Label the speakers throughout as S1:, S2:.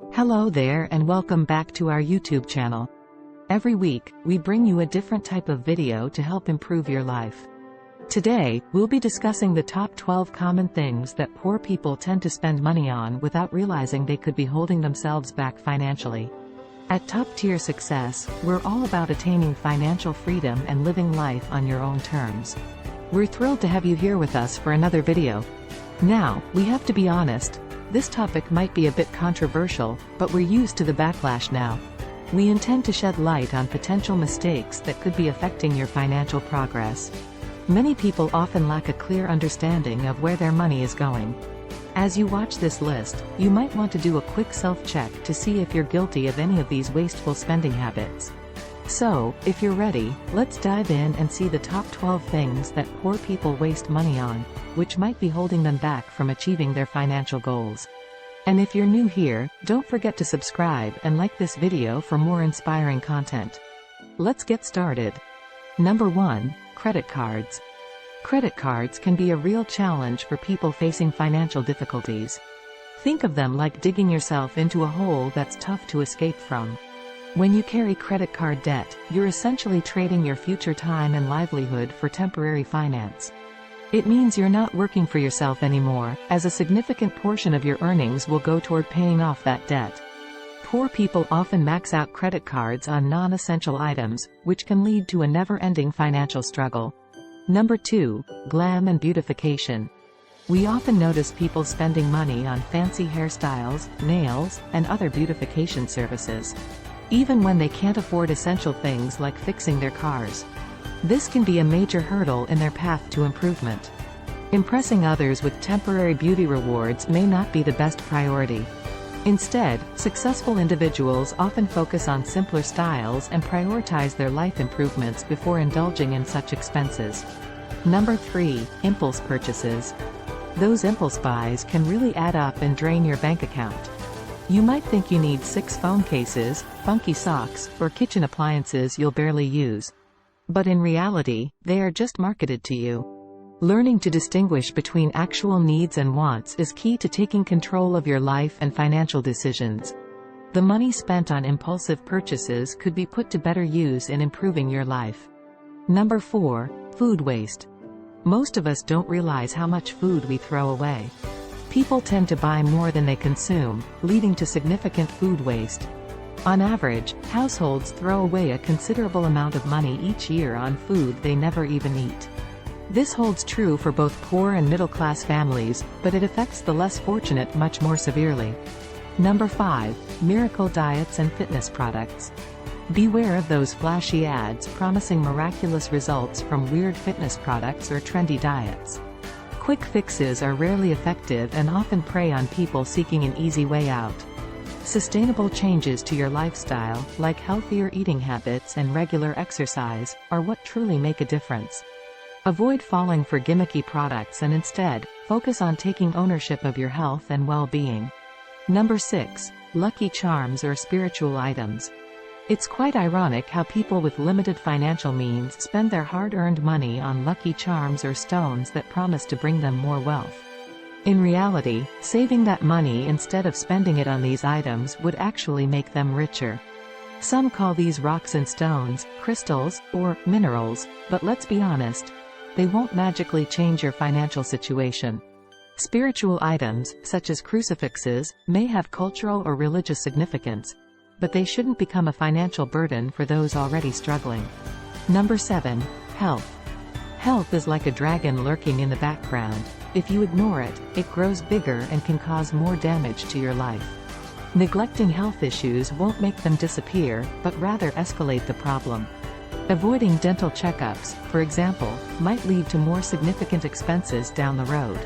S1: Hello there and welcome back to our YouTube channel. Every week, we bring you a different type of video to help improve your life. Today, we'll be discussing the top 12 common things that poor people tend to spend money on without realizing they could be holding themselves back financially. At Top Tier Success, we're all about attaining financial freedom and living life on your own terms. We're thrilled to have you here with us for another video. Now, we have to be honest, this topic might be a bit controversial, but we're used to the backlash now. We intend to shed light on potential mistakes that could be affecting your financial progress. Many people often lack a clear understanding of where their money is going. As you watch this list, you might want to do a quick self-check to see if you're guilty of any of these wasteful spending habits. So, if you're ready, let's dive in and see the top 12 things that poor people waste money on, which might be holding them back from achieving their financial goals. And if you're new here, don't forget to subscribe and like this video for more inspiring content. Let's get started. Number 1. Credit cards. Credit cards can be a real challenge for people facing financial difficulties. Think of them like digging yourself into a hole that's tough to escape from. When you carry credit card debt, you're essentially trading your future time and livelihood for temporary finance. It means you're not working for yourself anymore, as a significant portion of your earnings will go toward paying off that debt. Poor people often max out credit cards on non-essential items, which can lead to a never-ending financial struggle. Number 2. Glam and beautification. We often notice people spending money on fancy hairstyles, nails, and other beautification services, even when they can't afford essential things like fixing their cars. This can be a major hurdle in their path to improvement. Impressing others with temporary beauty rewards may not be the best priority. Instead, successful individuals often focus on simpler styles and prioritize their life improvements before indulging in such expenses. Number 3. Impulse purchases. Those impulse buys can really add up and drain your bank account. You might think you need 6 phone cases, funky socks, or kitchen appliances you'll barely use. But in reality, they are just marketed to you. Learning to distinguish between actual needs and wants is key to taking control of your life and financial decisions. The money spent on impulsive purchases could be put to better use in improving your life. Number 4. Food waste. Most of us don't realize how much food we throw away. People tend to buy more than they consume, leading to significant food waste. On average, households throw away a considerable amount of money each year on food they never even eat. This holds true for both poor and middle-class families, but it affects the less fortunate much more severely. Number 5. Miracle diets and fitness products. Beware of those flashy ads promising miraculous results from weird fitness products or trendy diets. Quick fixes are rarely effective and often prey on people seeking an easy way out. Sustainable changes to your lifestyle, like healthier eating habits and regular exercise, are what truly make a difference. Avoid falling for gimmicky products and instead, focus on taking ownership of your health and well-being. Number 6. Lucky charms or spiritual items. It's quite ironic how people with limited financial means spend their hard-earned money on lucky charms or stones that promise to bring them more wealth. In reality, saving that money instead of spending it on these items would actually make them richer. Some call these rocks and stones, crystals, or minerals, but let's be honest, they won't magically change your financial situation. Spiritual items, such as crucifixes, may have cultural or religious significance, but they shouldn't become a financial burden for those already struggling. Number 7. Health. Health is like a dragon lurking in the background. If you ignore it, it grows bigger and can cause more damage to your life. Neglecting health issues won't make them disappear, but rather escalate the problem. Avoiding dental checkups, for example, might lead to more significant expenses down the road.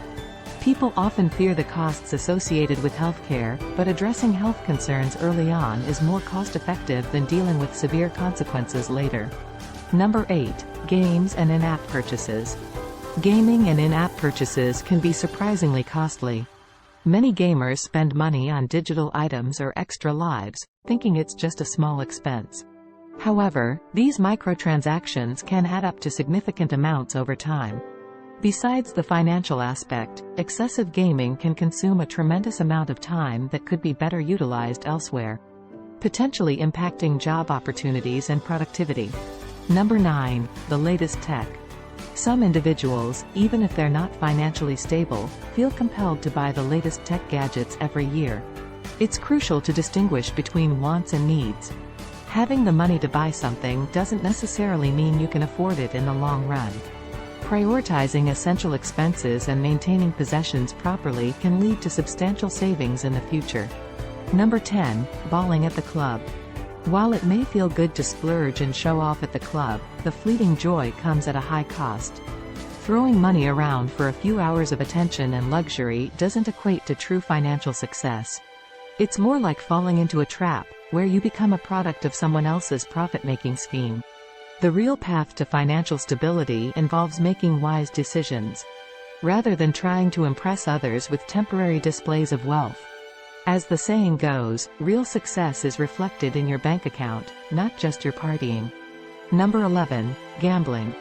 S1: People often fear the costs associated with healthcare, but addressing health concerns early on is more cost-effective than dealing with severe consequences later. Number 8. Games and in-app purchases. Gaming and in-app purchases can be surprisingly costly. Many gamers spend money on digital items or extra lives, thinking it's just a small expense. However, these microtransactions can add up to significant amounts over time. Besides the financial aspect, excessive gaming can consume a tremendous amount of time that could be better utilized elsewhere, potentially impacting job opportunities and productivity. Number 9. The latest tech. Some individuals, even if they're not financially stable, feel compelled to buy the latest tech gadgets every year. It's crucial to distinguish between wants and needs. Having the money to buy something doesn't necessarily mean you can afford it in the long run. Prioritizing essential expenses and maintaining possessions properly can lead to substantial savings in the future. Number 10. Balling at the club. While it may feel good to splurge and show off at the club, the fleeting joy comes at a high cost. Throwing money around for a few hours of attention and luxury doesn't equate to true financial success. It's more like falling into a trap, where you become a product of someone else's profit-making scheme. The real path to financial stability involves making wise decisions, rather than trying to impress others with temporary displays of wealth. As the saying goes, real success is reflected in your bank account, not just your partying. Number 11. Gambling.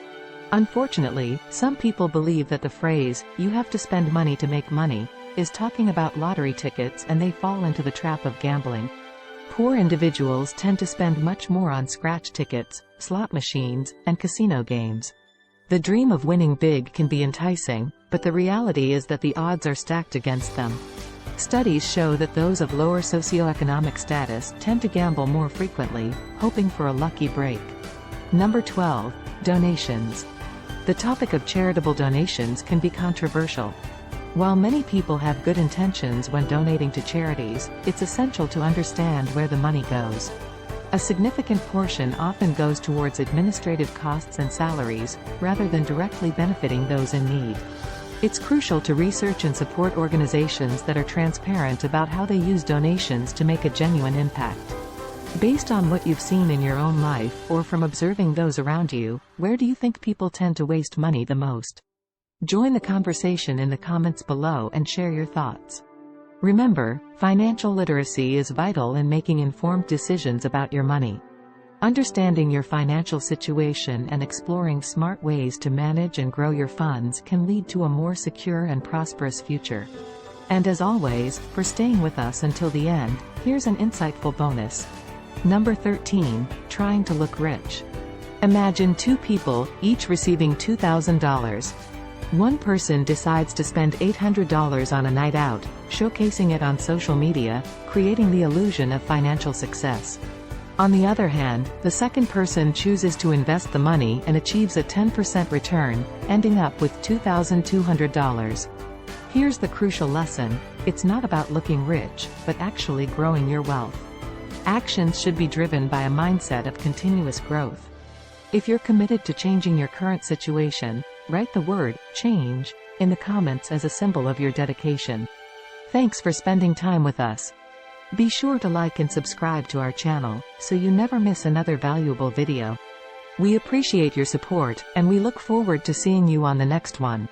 S1: Unfortunately, some people believe that the phrase, "you have to spend money to make money," is talking about lottery tickets, and they fall into the trap of gambling. Poor individuals tend to spend much more on scratch tickets, slot machines, and casino games. The dream of winning big can be enticing, but the reality is that the odds are stacked against them. Studies show that those of lower socioeconomic status tend to gamble more frequently, hoping for a lucky break. Number 12. Donations. The topic of charitable donations can be controversial. While many people have good intentions when donating to charities, it's essential to understand where the money goes. A significant portion often goes towards administrative costs and salaries, rather than directly benefiting those in need. It's crucial to research and support organizations that are transparent about how they use donations to make a genuine impact. Based on what you've seen in your own life, or from observing those around you, where do you think people tend to waste money the most? Join the conversation in the comments below and share your thoughts. Remember, financial literacy is vital in making informed decisions about your money. Understanding your financial situation and exploring smart ways to manage and grow your funds can lead to a more secure and prosperous future. And as always, for staying with us until the end, here's an insightful bonus. Number 13. Trying to look rich. Imagine two people, each receiving $2,000. One person decides to spend $800 on a night out, showcasing it on social media, creating the illusion of financial success. On the other hand, the second person chooses to invest the money and achieves a 10% return, ending up with $2,200. Here's the crucial lesson: it's not about looking rich, but actually growing your wealth. Actions should be driven by a mindset of continuous growth. If you're committed to changing your current situation, write the word "change" in the comments as a symbol of your dedication. Thanks for spending time with us. Be sure to like and subscribe to our channel, so you never miss another valuable video. We appreciate your support, and we look forward to seeing you on the next one.